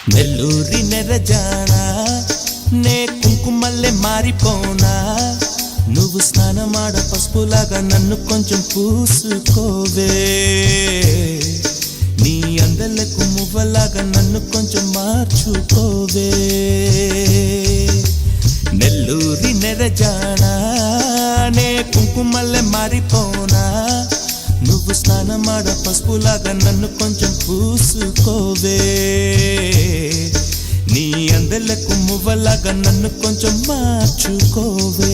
నెల్లూరి నెరజానా నే కుంకుమల్లే మారిపోనా నువ్వు స్నానమాడ పసుపులాగా నన్ను కొంచెం పూసుకోవే నీ అందలకు మువ్వలాగా నన్ను కొంచెం మార్చుకోవే నెల్లూరి నెరజానా నే కుంకుమల్లే మారిపోనా నువ్వు స్నానమాడ పసుపులాగా నన్ను కొంచెం పూసుకోవే నీ అందలకు మువ్వలాగా నన్ను కొంచెం మార్చుకోవే